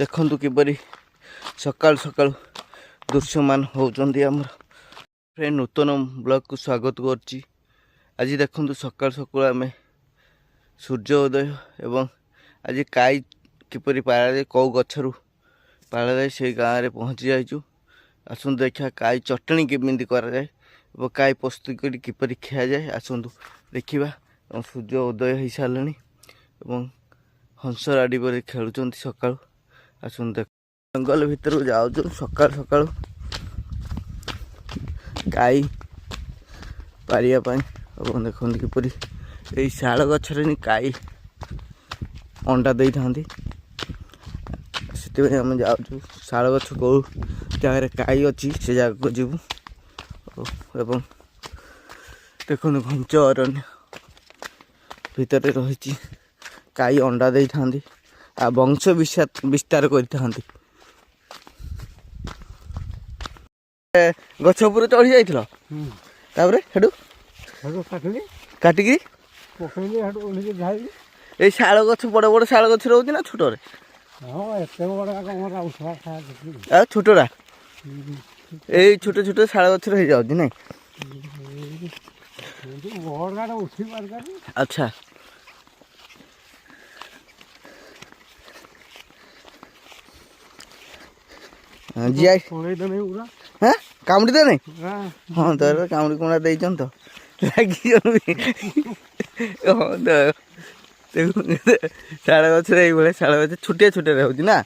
देखु किपरि सकाल सकाल दृश्यमान होउचंदी हमर फ्रेंड नूतन ब्लॉग को स्वागत करछि। आज देखु सकाल सकाल आम सूर्योदय एवं आज काई किपरि पारा जाए कौ गछरु पारा जाए से गाँव में पहुँची जाइछु। आसतु देखा काई चटनी केमिति करा जाए और काई प्रस्तुत कर किपरि खिया जाए आसतु देखा। सूर्य उदय हो सारे और हंस राडी पर खेलुं सकाल। आसतु देख जंगल भितर जाऊँ सकाल सकाल गाई पारियापाई और देखते किपरि यही शाल गचर गाई अंडा दे था से आम जाऊँ शाल गछ कौ जगह गाई अच्छी से जगह को जीवु एवं देखो घंच अरण्य भितर रही गाई अंडा दे था आ वंश विस्तार कर गछ उपर चढ़ी जाइल काटिकी ये शाल गछ बड़ बड़ शाल गछ रोचे ना छोट छोटा ये छोट छोट शाल गछ हो जाऊँ ना। अच्छा जी हाँ कामुड़ी दे हाँ तो कामुड़ी कुड़ा दे तो लगी हाँ तो शाल गए शाल गछ छुटिया छुटिया हो ना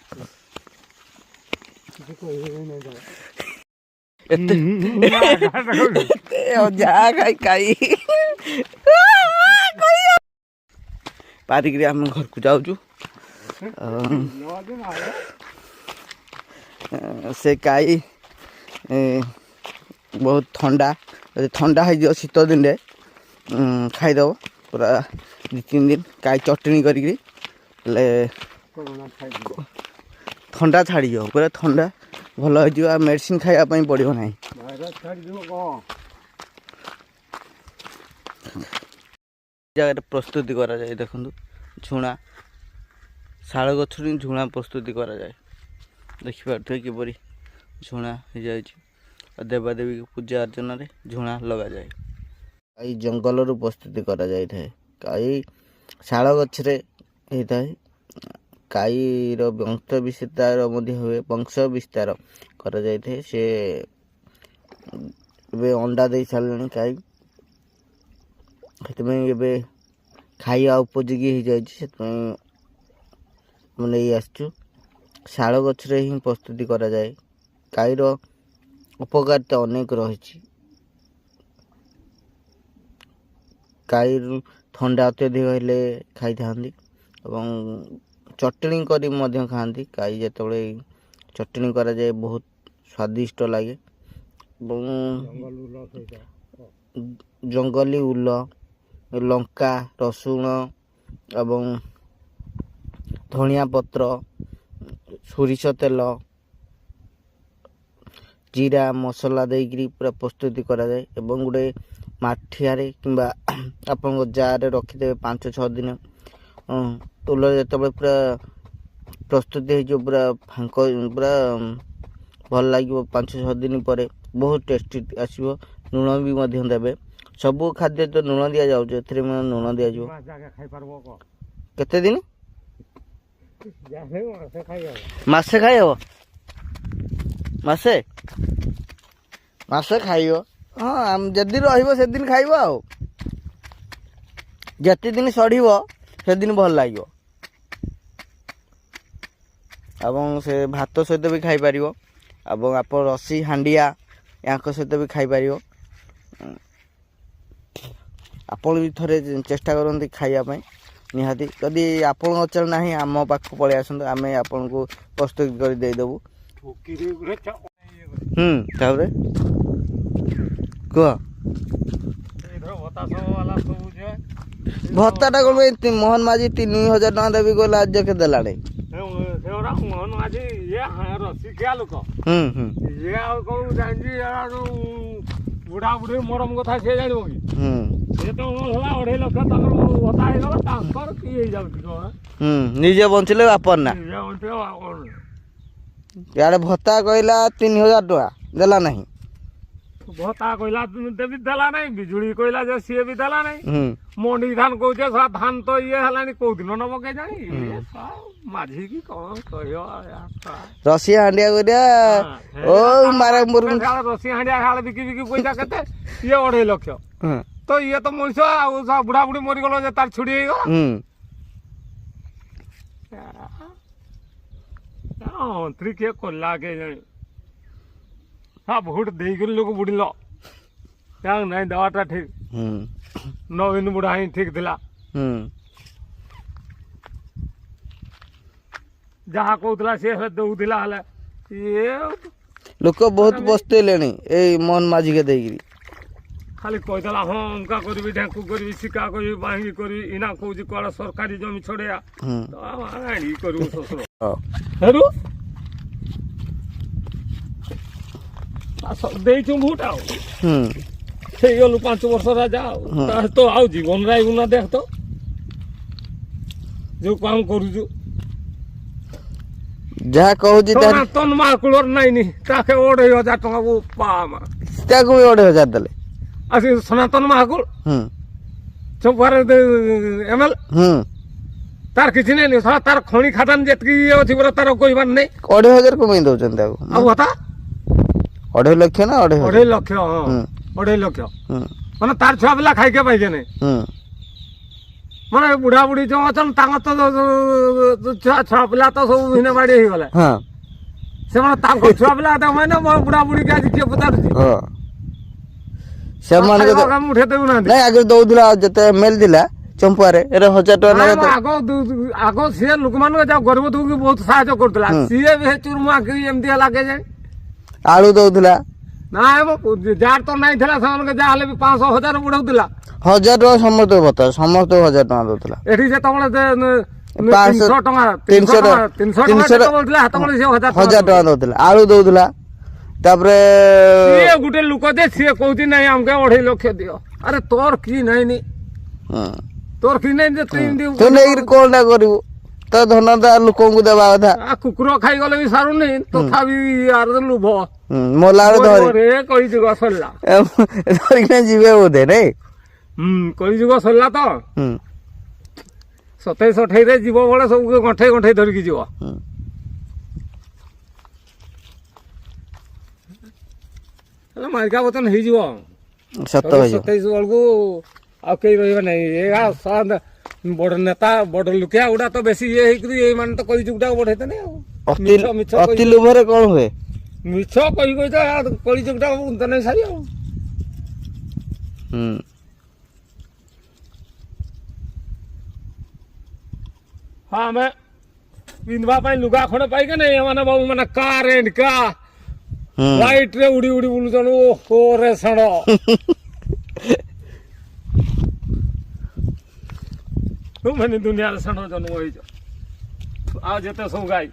पारिक आम घर को जाऊँ से गाई बहुत ठंडा ठंडा हो शीत दिन खाईदब पूरा 2-3 दिन गाई चटनी करी ठंडा छाड़ी जाओ पूरा ठंडा भल हो मेडिसिन खावाई पड़ो ना। जगह प्रस्तुति करा जाए देखु झुणा शाल गछ झुणा प्रस्तुति करा जाए देखिए किपरि झुणा हो जाए देवादेवी पूजा अर्चन रे झुणा लगा जाए। कई जंगल रु प्रस्तुति करा जाए कई शाल गछरे होता है गाईर वंश विस्तार हुए वंश विस्तार करा जाए से अंडा दे सारे गाई से खाइबा उपयोगी हो जाए नहीं आसचु शाल गछरे ही प्रस्तुति करा जाए। गाईर उपकारिता अनेक रही गाई ठंडा अत्यधिक हेले खाई था चटनी करी खाती गाई जिते चटनी करा जाए बहुत स्वादिष्ट लगे। जंगली उल लंका रसुण एवं धनिया पत्र सोरिष तेल जीरा मसला देकरी पूरा प्रस्तुति करा जाए एवं गोटे माठिया कि आप जार रखिदे 5-6 दिन तुल जो पूरा प्रस्तुति हो पूरा फांक पूरा भल लगे 5-6 दिन पर बहुत टेस्टी आसो लुण भी देवे सबू खाद्य तो लुण दि जाऊँ लुण दि केते दिन मासे खाई हम मासे खाइब हाँ जदि रदिन खाइब आते दिन सड़ब से दिन भल लगे एवं से भात सहित भी खाई पार आप रसी हांडिया या सहित भी खाई पार आपण भी थोड़े चेष्टा करते खाइबापी निहाती जदि आपण अचल ना आम पाख पलि आसतु आम आपन को प्रस्तुत कर देदेबू कह भत्ता कौन मोहन माझी 3000 टका देवी कहला आज के देला मोहन माझी बुढ़ा बुढ़ी मरम कथा सी जान कि तो 2.5 लाख निजे बंचले बापर ना ଇଆଡ଼େ ଭତ୍ତା କହିଲା 3000 ଟଙ୍କା ଦେଲା ନାହିଁ। ଭତ୍ତା କହିଲା ଦେବି ଦେଲା ନାହିଁ, ବିଜୁଳି କହିଲା ଯେ ସିଏ ବି ଦେଲା ନାହିଁ। ହୁଁ ମଣ୍ଡି ଧାନ କହୁଛେ ଶଳା ଧାନ ତ ଇଏ ହେଲାଣି କୋଉ ଦିନ ନବ କେଜାଣି। ମାଝି କି କଣ କହିବ ରସିଆ ହାଣ୍ଡିଆ କରିବା ଓ ମାରା ରସି ହାଣ୍ଡିଆ ଖାଳେ ବିକି ବିକି ପଇସା କେତେ ଇଏ 2.5 ଲକ୍ଷ। ତ ଇଏ ତ ମଣିଷ ଆଉ ବୁଢା ବୁଢୀ ମରିଗଲ ଯେ ତାର ଛୁଡି ହେଇଗଲା। ଅନ୍ତ୍ରୀ କିଏ କଲା କେଜାଣି। ଭୋଟ ଦେଇକରି ଲୋକ ବୁଡ଼ିଲ ନାଇଁ ଦେବାଟା ଠିକ। ନବୀନ ବୁଢା ହିଁ ଠିକ ଥିଲା। ଯାହା କହୁଥିଲା ସେ ଦଉଥିଲା ହେଲେ ଇଏ ଲୋକ ବହୁତ ବସିଲେଣି ଏଇ ମୋହନ ମାଝିକେ ଦେଇକିରି। ଖାଲି କହିଦେଲା ହଁ ଅଙ୍କା କରିବି ଢାଙ୍କୁ କରିବି ଶିକା କରିବି ବାହିଙ୍ଗି କରିବି ଇନା କହୁଛି କୁଆଡେ ସରକାରୀ ଜମି ଛଡେଇବା ଆଣି କରିବୁ ଶ୍ୱଶୁର ହେରୁ ଦେଇଛୁ ଭୋଟ ଆଉ ହେଇଗଲୁ 5 ବର୍ଷ ରାଜା ଆଉ ତ ଆଉ ଜୀବନ ରହିବୁ ନା ଦେଖ ତ ଯୋଉ କାମ କରୁଛୁ। ଯାହା କହୁଛି ସନାତନ ମାକୁଳର ନାଇନି ତାକେ 2,500 ଟଙ୍କା ପାମା ତାକୁ ବି 2,500 ଦେଲେ। ଆସି ସନାତନ ମାକୁଳ ଚୌପାରେ ଏମଏଲ ତାର କିଛି ନାଇଁ ତାର ଖଣି ଖାଦାନ ଯେତିକି ଇଏ ଅଛି ପରା ତାର କହିବାର ନାଇଁ। 2,500 କମେଇ ଦଉଛନ୍ତି ତାକୁ ଆଉ କଥା 2.5 ଲକ୍ଷ ନା 2.5 ଲକ୍ଷ। ହଁ 2.5 ଲକ୍ଷ ମାନେ ତାର ଛୁଆ ପିଲା ଖାଇକେ ପାଇକେ ନାଇଁ। ମାନେ ବୁଢା ବୁଢୀ ଯୋଉ ଅଛନ୍ ତାଙ୍କର ତ ଛୁଆ ପିଲା ତ ସବୁ ଭିନ୍ନ ବାଡି ହେଇଗଲେ ସେମାନେ ତାଙ୍କ ଛୁଆ ପିଲା ମାନେ ବୁଢା ବୁଢୀ କି ଆଜି କିଏ ପଚାରୁଛି ସେମାନଙ୍କୁ ଉଠେଇ ଦେଉନାହାନ୍ତି। ନାଇଁ ଆଗରୁ ଦଉଥିଲା ଯେତେ ଏମଏଲ ଥିଲା ଚମ୍ପାରେ 1,000 ଟଙ୍କା ଆଗ ସିଏ ଲୋକମାନଙ୍କୁ ଯାଉ ଗରିବ ଦୁଃଖୀ ବହୁତ ସାହାଯ୍ୟ କରୁଥିଲା। ସିଏ ବି ଚୁରମୁଆ ଏମିତି ହେଲା କେଜାଣି। ଆଳୁ ଦଉଥିଲା ନାଇଁ ଯାହାର ତ ନାଇଁ ଥିଲା ସେମାନଙ୍କୁ ଯାହା ହେଲେ ବି 500,000 ବଢଉଥିଲା। 1,000 ଟଙ୍କା ସମସ୍ତଙ୍କୁ ବତା ସମସ୍ତଙ୍କୁ 1,000 ଟଙ୍କା ଦଉଥିଲା। ଏଠି ଯେତେବେଳେ 500 ଟଙ୍କା 300 ଟଙ୍କା ଦଉଥିଲା। ଆଳୁ ଦଉଥିଲା ତାପରେ ସିଏ ଗୋଟେ ଲୋକ ଯେ ସିଏ କହୁଛି ନାଇଁ ଆମକେ 2.5 ଲକ୍ଷ ଦିଅ। ଆରେ ତୋର କି ନାଇଁନି ତୋର କି ନାଇଁ ଯେ ତୁ ନେଇକିରି କଣଟା କରିବୁ ତ ଧନ ଲୋକଙ୍କୁ ଦେବା କଥା। କୁକୁର ଖାଇଗଲେ ବି ସାରୁନି ତଥାପି ଆର ଲୋଭ ମଲା କଳିଯୁଗ ସରିଲା ଧରିକିନା ଯିବେ ବୋଧେ ନାଇଁ। କଳିଯୁଗ ସରିଲା ତ 27-28ରେ ଯିବ ବେଳେ ସବୁ ଗଣ୍ଠେଇ ଗଣ୍ଠେଇ ଧରିକି ଯିବ। ହେଲେ ମାରିକା ବଚନ ହେଇଯିବ 27 ବେଳକୁ ଆଉ କେହି ରହିବେ ନାହିଁ। ବଡ ନେତା ବଡ ଲୁକିଆ ଗୁଡା ତ ବେଶୀ ଇଏ ହେଇକରି ଏଇମାନେ ତ କଳିଯୁଗଟାକୁ ବଢେଇଦେନି ଆଉ। ଅତି ଲୋଭରେ କଣ ହୁଏ ମିଛ କହି କହି ତ କଳିଯୁଗଟାକୁ ନେଇ ସାରି ଆଉ। ହଁ ଆମେ ପିନ୍ଧବା ପାଇଁ ଲୁଗା ଖଣ୍ଡେ ପାଇକେ ନାଇଁ ଏମାନେ ବାବୁ ମାନେ କାର ଏଣ୍ଡ କା ଲାଇଟ ରେ ଉଡି ଉଡି ବୁଲୁଛନ୍। ଓହୋ ରେ ସାଣ ତୁମେ ଦୁନିଆରେ ସାଣ ଜନ୍ମ ହେଇଛ ଆଉ ଯେତେ ସବୁ ଗାଈ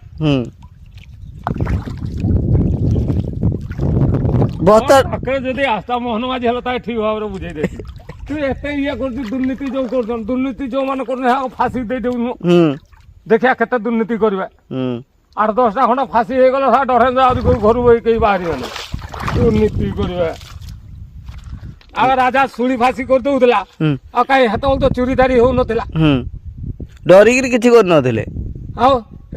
ଯଦି ଆସ୍ଥା ମୋହନ ମାଝି ହେଲେ ତାকে ଠିକ ଭାବରେ ବୁଝେଇ ଦେଇଛି। ତୁ ଏତେ ଇଏ କରୁଛୁ ଦୁର୍ନୀତି ଯୋଉ କରୁଛନ୍ ଦୁର୍ନୀତି ଯୋଉମାନେ କରୁଛନ୍ତି ଫାଶୀ ଦେଇଦେଉନୁ ଦେଖିଆ କେତେ ଦୁର୍ନୀତି କରିବେ। 8-10ଟା ଖଣ୍ଡ ଫାଶୀ ହେଇଗଲେ ଡରେ ଆହୁରି ଘରୁ ବହି କେହି ବାହାରିବେନି ଦୁର୍ନୀତି କରିବେ। ଆଉ ରାଜା ଶୁଳି ଫାଶୀ କରିଦଉଥିଲା ଆଉ କାହିଁ ହେତେବେଳେ ତ ଚୋରିଦାରି ହଉନଥିଲା ଡରିକିରି କିଛି କରିନଥିଲେ। ଆଉ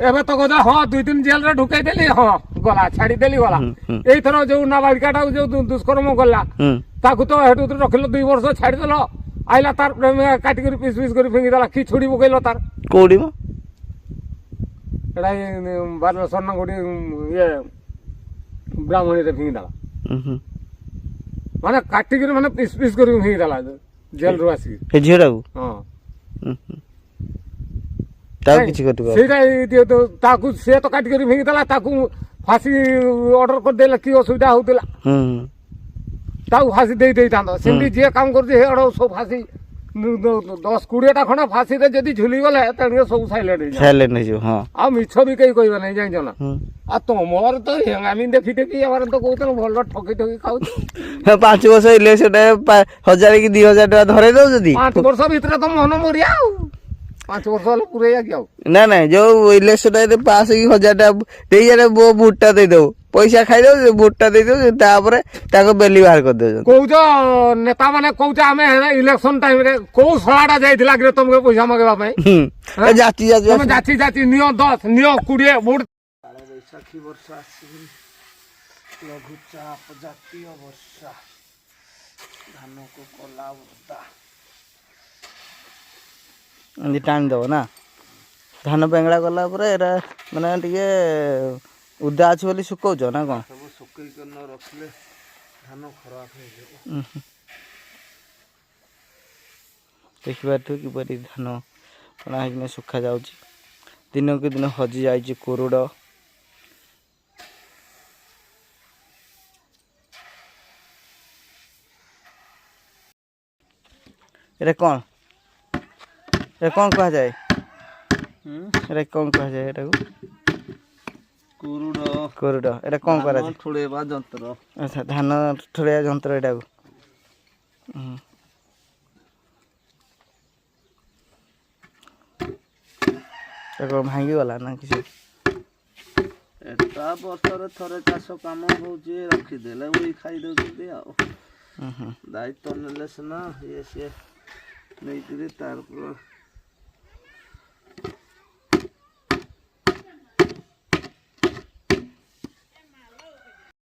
ଏବେ ତ କଥା ହଁ 2 ଦିନ ଜେଲରେ ଢୁକେଇ ଦେଲି ହଁ ଗଲା ଛାଡିଦେଲି ଗଲା। ଏଇଥର ଯୋଉ ନାବାଳିକାଟାକୁ ଯୋଉ ଦୁଷ୍କର୍ମ କଲା ତାକୁ ତ ହେଠୁ ରଖିଲ 2 ବର୍ଷ ଛାଡିଦେଲ ଆଇଲା ତାର ପ୍ରେମିକା କାଟିକରି ପିସ୍ ପିସ୍ କରି ଫିଙ୍ଗି ଦେଲା। କି ଛୁଡ଼ି ପକେଇଲ ତାର କୋଉଠି ଏଟା ସ୍ୱର୍ଣ୍ଣ କୋଟି ଇଏ ବ୍ରାହ୍ମଣୀରେ ଫିଙ୍ଗି ଦେଲା। ମାନେ କାଟିକିରି ମାନେ ପିସ୍ ପିସ୍ କରି ଫିଙ୍ଗି ଦେଲା ଜେଲରୁ ଆସିକି ସେ ଝିଅଟାକୁ। ହଁ ସେଇଟା ତାକୁ ସିଏ ତ କାଟିକରି ଫିଙ୍ଗି ଦେଲା ତାକୁ ଫାଶୀ ଅର୍ଡର କରିଦେଲେ କି ଅସୁବିଧା ହଉଥିଲା ତାକୁ ଫାଶୀ ଦେଇଥାନ୍ତ। ସେମିତି ଯିଏ କାମ କରୁଛି ସେ ସବୁ ଫାଶୀ 10-20ଟା ଖଣ୍ଡ ଫାଶୀରେ ଯଦି ଝୁଲିଗଲେ ତେଣୁ ସବୁ ସାଇଲେଣ୍ଟ ହେଇଯିବ। ଆଉ ମିଛ ବି କେହି କହିବେ ନାହିଁ ଜାଣିଛ ନା। ଆଉ ତମର ତ ଆମେ ଦେଖି ଏମାନେ ତ କହୁଛନ୍ତି ଭଲ ଠକି ଠକି ଖାଉଛି। 5 ବର୍ଷ ଇଲେକ୍ସନ 1,000 କି 2,000 ଟଙ୍କା ଧରେଇ ଦଉଛନ୍ତି। 5 ବର୍ଷ ଭିତରେ ତ ମନ ମରିଆ ଆଉ 5 ବର୍ଷ ହେଲେ ପୁରେଇବା କି ଆଉ ନା ନାଇଁ ଯୋଉ ଇଲେକ୍ସନ ପାସ୍ ହେଇକି 1000 ଦେଇଯାରେ ବୁଟଟା ଦେଇଦବୁ ପଇସା ଖାଇଦବୁ ବୁଟଟା ଦେଇଦବୁ ତାପରେ ତାକୁ ବେଲି ବାହାର କରିଦଉଛନ୍ତି। କହୁଛ ନେତା ମାନେ କହୁଛ ଆମେ ଇଲେକ୍ସନ ଟାଇମରେ କୋଉ ଶଳାଟା ଯାଇଥିଲା କି ତମକୁ ପଇସା ମଗେଇବା ପାଇଁ? ଯାଚି ତମେ ଯାଚି ଯାଚି ନିଅ 10 ନିଅ 20 ବୁଟ। ବୈଶାଖୀ ବର୍ଷା ଆସିକି ଲଘୁଚାପ ଜାତୀୟ ବର୍ଷା ଧାନକୁ କଲା ବର୍ଷା ଏମିତି ଟାଣିଦେବ ନା ଧାନ ବେଙ୍ଗଳା କଲା ପରେ ଏଇଟା ମାନେ ଟିକେ ଉଦା ଅଛି ବୋଲି ଶୁକଉଛ ନା କ'ଣ? ସବୁ ଶୁକେଇକି ନ ରଖିଲେ ଧାନ ଖରାପ ହେଇଯିବ। ଦେଖିପାରୁଥିବ କିପରି ଧାନ କଣା ହେଇକିନା ଶୁଖାଯାଉଛି। ଦିନକୁ ଦିନ ହଜି ଯାଇଛି କୋରୁଡ଼। ଏଟା କ'ଣ କୁହାଯାଏ? ଏଟା କ'ଣ କୁହାଯାଏ ଏଟାକୁ? କୋରୁଡ଼। ଏଟା କ'ଣ କରାଯାଏ? ଠୁଳେଇବା ଯନ୍ତ୍ର। ଆଚ୍ଛା ଧାନ ଠୁଳେଇବା ଯନ୍ତ୍ର ଏଟାକୁ। କ'ଣ ଭାଙ୍ଗିଗଲା ନା କିଛି? ଏଟା ବର୍ଷରେ ଥରେ ଚାଷ କାମ ହଉଛି ରଖିଦେଲେ ଉଇ ଖାଇ ଦଉଛନ୍ତି ଆଉ। ଦାୟିତ୍ୱ ନେଲେ ସିନା ଇଏ ସିଏ ନେଇକିରି ତାର